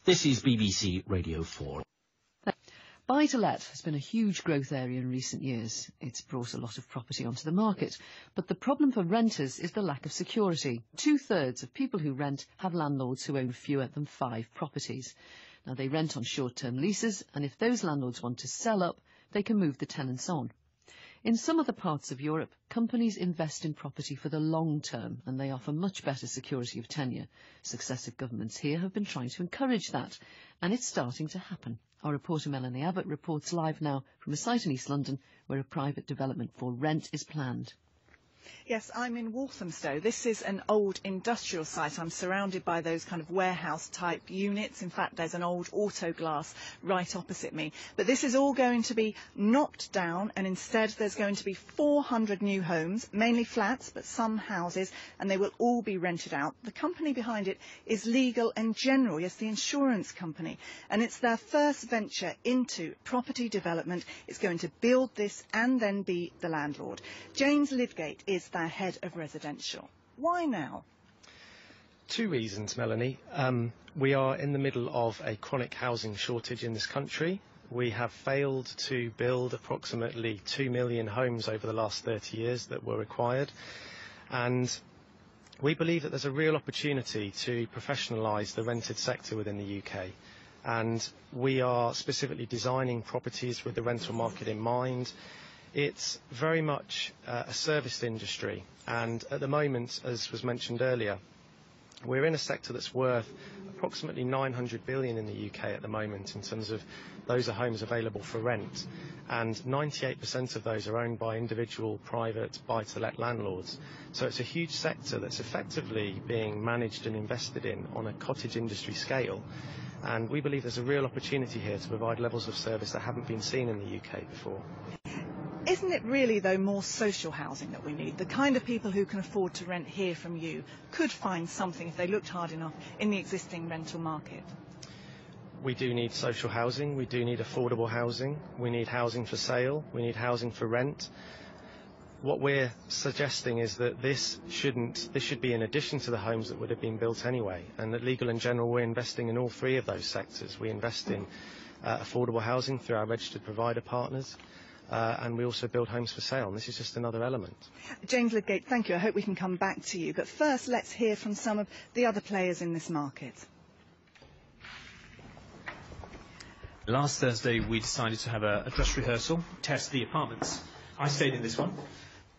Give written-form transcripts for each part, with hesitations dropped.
This is BBC Radio 4. Buy-to-let has been a huge growth area in recent years. It's brought a lot of property onto the market. But the problem for renters is the lack of security. 2/3 of people who rent have landlords who own fewer than 5 properties. Now, they rent on short-term leases, and if those landlords want to sell up, they can move the tenants on. In some other parts of Europe, companies invest in property for the long term, and they offer much better security of tenure. Successive governments here have been trying to encourage that, and it's starting to happen. Our reporter Melanie Abbott reports live now from a site in East London where a private development for rent is planned. Yes, I'm in Walthamstow. This is an old industrial site. I'm surrounded by those kind of warehouse-type units. In fact, there's an old Autoglass right opposite me. But this is all going to be knocked down, and instead there's going to be 400 new homes, mainly flats, but some houses, and they will all be rented out. The company behind it is Legal & General, yes, the insurance company. And it's their first venture into property development. It's going to build this and then be the landlord. James Lidgate is their head of residential. Why now? 2 reasons, Melanie. We are in the middle of a chronic housing shortage in this country. We have failed to build approximately 2 million homes over the last 30 years that were required. And we believe that there's a real opportunity to professionalise the rented sector within the UK. And we are specifically designing properties with the rental market in mind. It's very much a serviced industry, and at the moment, as was mentioned earlier, we're in a sector that's worth approximately 900 billion in the UK at the moment in terms of those are homes available for rent, and 98% of those are owned by individual private buy-to-let landlords. So it's a huge sector that's effectively being managed and invested in on a cottage industry scale, and we believe there's a real opportunity here to provide levels of service that haven't been seen in the UK before. Isn't it really, though, more social housing that we need? The kind of people who can afford to rent here from you could find something if they looked hard enough in the existing rental market. We do need social housing, we do need affordable housing, we need housing for sale, we need housing for rent. What we're suggesting is that this should be in addition to the homes that would have been built anyway, and at Legal & General we're investing in all 3 of those sectors. We invest in affordable housing through our registered provider partners, and we also build homes for sale, and this is just another element. James Lidgate, thank you. I hope we can come back to you. But first, let's hear from some of the other players in this market. Last Thursday, we decided to have a dress rehearsal, test the apartments. I stayed in this one.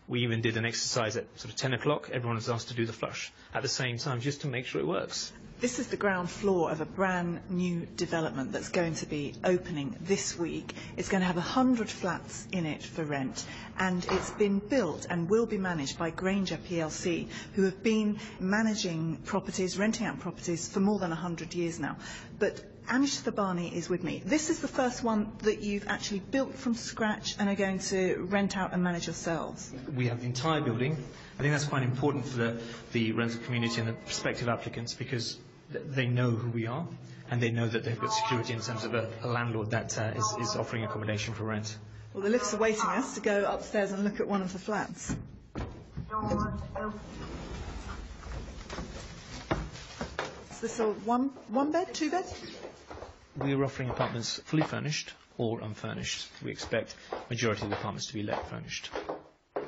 We even did an exercise at sort of 10 o'clock. Everyone was asked to do the flush at the same time, just to make sure it works. This is the ground floor of a brand new development that's going to be opening this week. It's going to have 100 flats in it for rent, and it's been built and will be managed by Grainger plc, who have been managing properties, renting out properties for more than 100 years now. But Anish Thabani is with me. This is the first one that you've actually built from scratch and are going to rent out and manage yourselves. We have the entire building. I think that's quite important for the rental community and the prospective applicants, because they know who we are and they know that they've got security in terms of a landlord that is offering accommodation for rent. Well, the lift's awaiting us to go upstairs and look at one of the flats. Is this a one bed, 2 bed? We are offering apartments fully furnished or unfurnished. We expect majority of the apartments to be let furnished.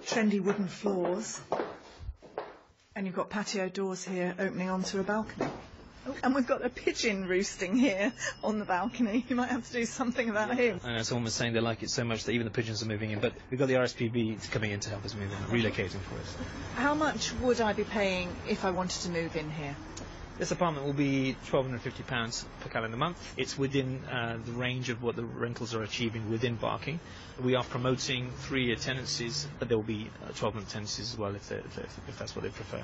Trendy wooden floors, and you've got patio doors here opening onto a balcony. Oh, and we've got a pigeon roosting here on the balcony. You might have to do something about him. I know someone was saying they like it so much that even the pigeons are moving in, but we've got the RSPB coming in to help us move in, relocating for us. How much would I be paying if I wanted to move in here? This apartment will be £1,250 per calendar month. It's within the range of what the rentals are achieving within Barking. We are promoting 3-year tenancies, but there will be 12-month tenancies as well if that's what they prefer.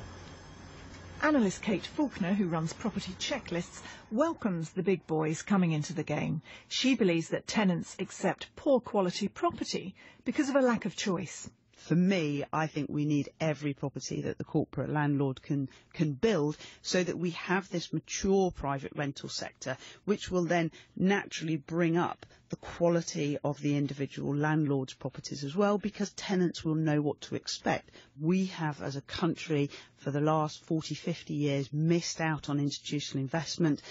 Analyst Kate Faulkner, who runs Property Checklists, welcomes the big boys coming into the game. She believes that tenants accept poor quality property because of a lack of choice. For me, I think we need every property that the corporate landlord can build, so that we have this mature private rental sector, which will then naturally bring up the quality of the individual landlord's properties as well, because tenants will know what to expect. We have, as a country, for the last 40, 50 years, missed out on institutional investment.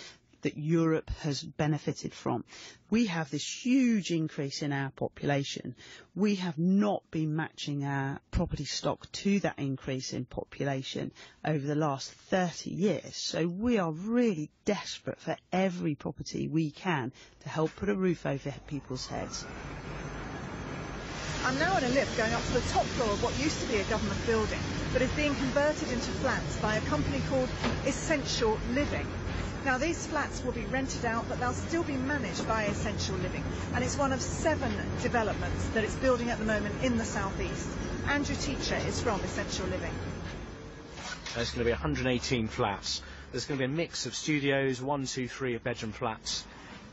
that Europe has benefited from. We have this huge increase in our population. We have not been matching our property stock to that increase in population over the last 30 years. So we are really desperate for every property we can to help put a roof over people's heads. I'm now in a lift going up to the top floor of what used to be a government building, but is being converted into flats by a company called Essential Living. Now, these flats will be rented out, but they'll still be managed by Essential Living, and it's one of 7 developments that it's building at the moment in the southeast. Andrew Teacher is from Essential Living. There's going to be 118 flats. There's going to be a mix of studios, 1, 2, 3 bedroom flats.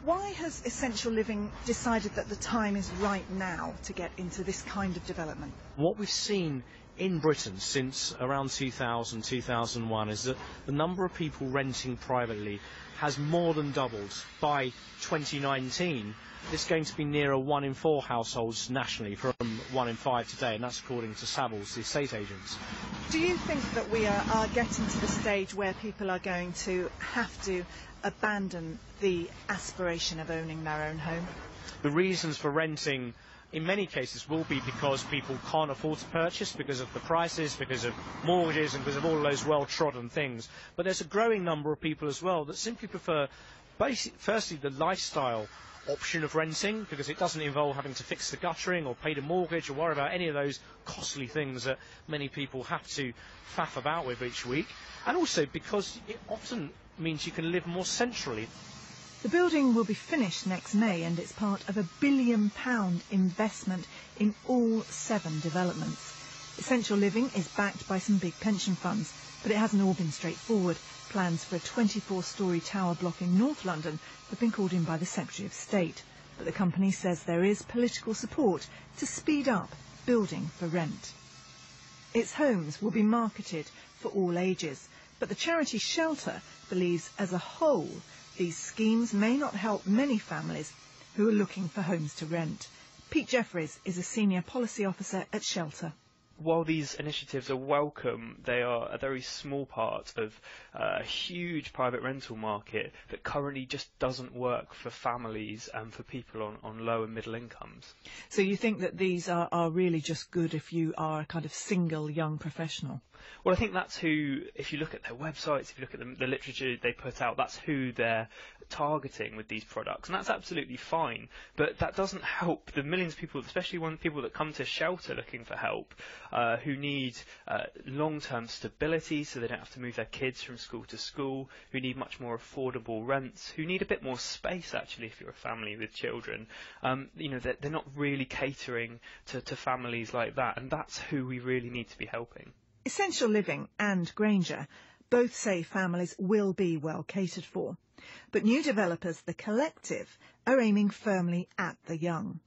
Why has Essential Living decided that the time is right now to get into this kind of development? What we've seen in Britain since around 2000, 2001 is that the number of people renting privately has more than doubled. By 2019, it's going to be nearer 1 in 4 households nationally from 1 in 5 today, and that's according to Savills, the estate agents. Do you think that we are getting to the stage where people are going to have to abandon the aspiration of owning their own home? The reasons for renting in many cases will be because people can't afford to purchase, because of the prices, because of mortgages and because of all those well-trodden things. But there's a growing number of people as well that simply prefer, firstly, the lifestyle option of renting, because it doesn't involve having to fix the guttering or pay the mortgage or worry about any of those costly things that many people have to faff about with each week, and also because it often means you can live more centrally. The building will be finished next May, and it's part of a £1 billion investment in all 7 developments. Essential Living is backed by some big pension funds, but it hasn't all been straightforward. Plans for a 24-storey tower block in North London have been called in by the Secretary of State, but the company says there is political support to speed up building for rent. Its homes will be marketed for all ages, but the charity Shelter believes as a whole these schemes may not help many families who are looking for homes to rent. Pete Jeffries is a senior policy officer at Shelter. While these initiatives are welcome, they are a very small part of a huge private rental market that currently just doesn't work for families and for people on low and middle incomes. So you think that these are really just good if you are a kind of single young professional? Well, I think that's who, if you look at their websites, if you look at the literature they put out, that's who they're targeting with these products, and that's absolutely fine. But that doesn't help the millions of people, especially people that come to Shelter looking for help, who need long-term stability so they don't have to move their kids from school to school, who need much more affordable rents, who need a bit more space, actually, if you're a family with children. They're not really catering to families like that, and that's who we really need to be helping. Essential Living and Grainger both say families will be well catered for. But new developers, The Collective, are aiming firmly at the young.